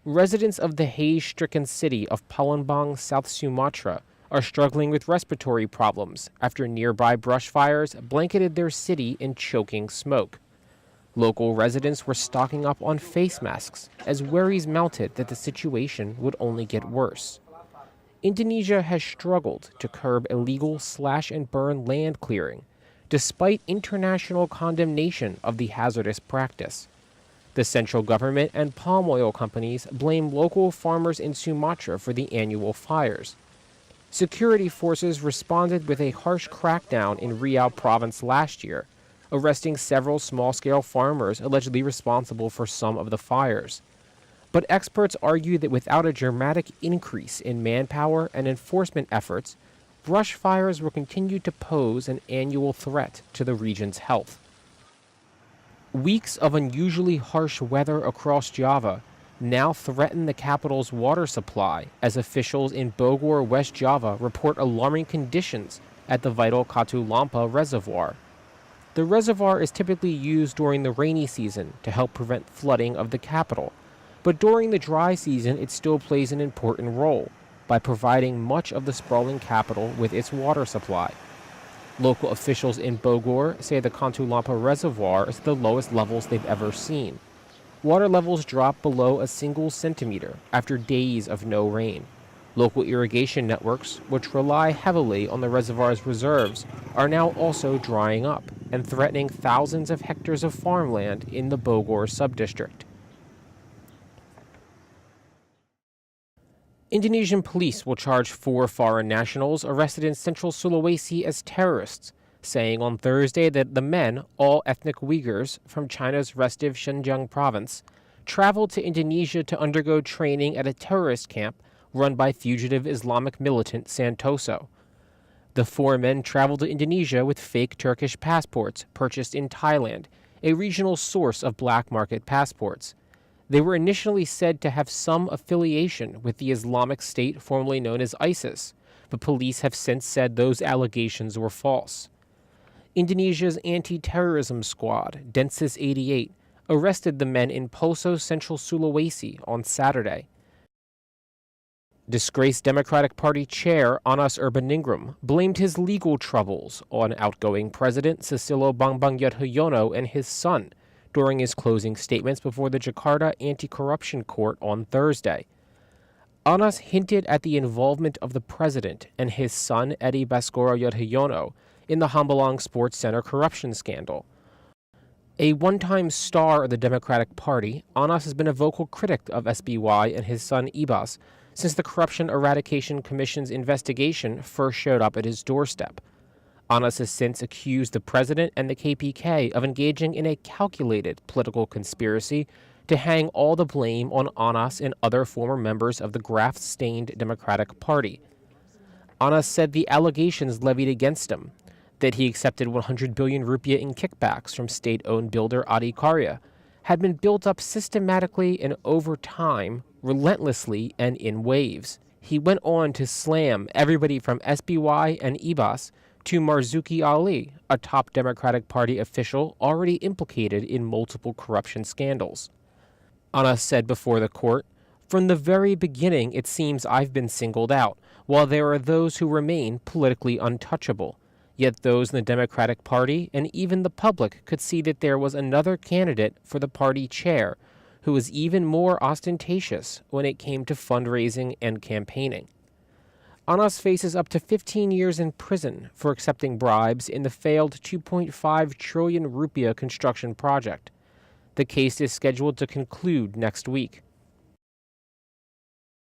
Residents of the Haze-stricken city of Palembang, South Sumatra, are struggling with respiratory problems after nearby brush fires blanketed their city in choking smoke. Local residents were stocking up on face masks as worries mounted that the situation would only get worse. Indonesia has struggled to curb illegal slash-and-burn land clearing, despite international condemnation of the hazardous practice. The central government and palm oil companies blame local farmers in Sumatra for the annual fires. Security forces responded with a harsh crackdown in Riau province last year, arresting several small-scale farmers allegedly responsible for some of the fires. But experts argue that without a dramatic increase in manpower and enforcement efforts, brush fires will continue to pose an annual threat to the region's health. Weeks of unusually harsh weather across Java now threaten the capital's water supply as officials in Bogor, West Java report alarming conditions at the vital Katulampa Reservoir. The reservoir is typically used during the rainy season to help prevent flooding of the capital, but during the dry season it still plays an important role by providing much of the sprawling capital with its water supply. Local officials in Bogor say the Katulampa Reservoir is at the lowest levels they've ever seen. Water levels dropped below a single centimeter after days of no rain. Local irrigation networks, which rely heavily on the reservoir's reserves, are now also drying up and threatening thousands of hectares of farmland in the Bogor subdistrict. Indonesian police will charge 4 foreign nationals arrested in central Sulawesi as terrorists, saying on Thursday that the men, all ethnic Uyghurs from China's restive Xinjiang province, traveled to Indonesia to undergo training at a terrorist camp run by fugitive Islamic militant Santoso. The 4 men traveled to Indonesia with fake Turkish passports purchased in Thailand, a regional source of black market passports. They were initially said to have some affiliation with the Islamic State formerly known as ISIS, but police have since said those allegations were false. Indonesia's anti-terrorism squad, Densus 88, arrested the men in Poso, Central Sulawesi on Saturday. Disgraced Democratic Party chair Anas Urbaningrum blamed his legal troubles on outgoing President Susilo Bambang Yudhoyono and his son during his closing statements before the Jakarta Anti-Corruption Court on Thursday. Anas hinted at the involvement of the president and his son Edi Baskoro Yudhoyono in the Hambalang Sports Center corruption scandal. A one-time star of the Democratic Party, Anas has been a vocal critic of SBY and his son Ibas since the Corruption Eradication Commission's investigation first showed up at his doorstep. Anas has since accused the president and the KPK of engaging in a calculated political conspiracy to hang all the blame on Anas and other former members of the graft-stained Democratic Party. Anas said the allegations levied against him, that he accepted 100 billion rupiah in kickbacks from state-owned builder Adikarya, had been built up systematically and over time, relentlessly and in waves. He went on to slam everybody from SBY and Ibas to Marzuki Ali, a top Democratic Party official already implicated in multiple corruption scandals. Anas said before the court, "From the very beginning it seems I've been singled out, while there are those who remain politically untouchable. Yet those in the Democratic Party and even the public could see that there was another candidate for the party chair who was even more ostentatious when it came to fundraising and campaigning." Anas faces up to 15 years in prison for accepting bribes in the failed 2.5 trillion rupiah construction project. The case is scheduled to conclude next week.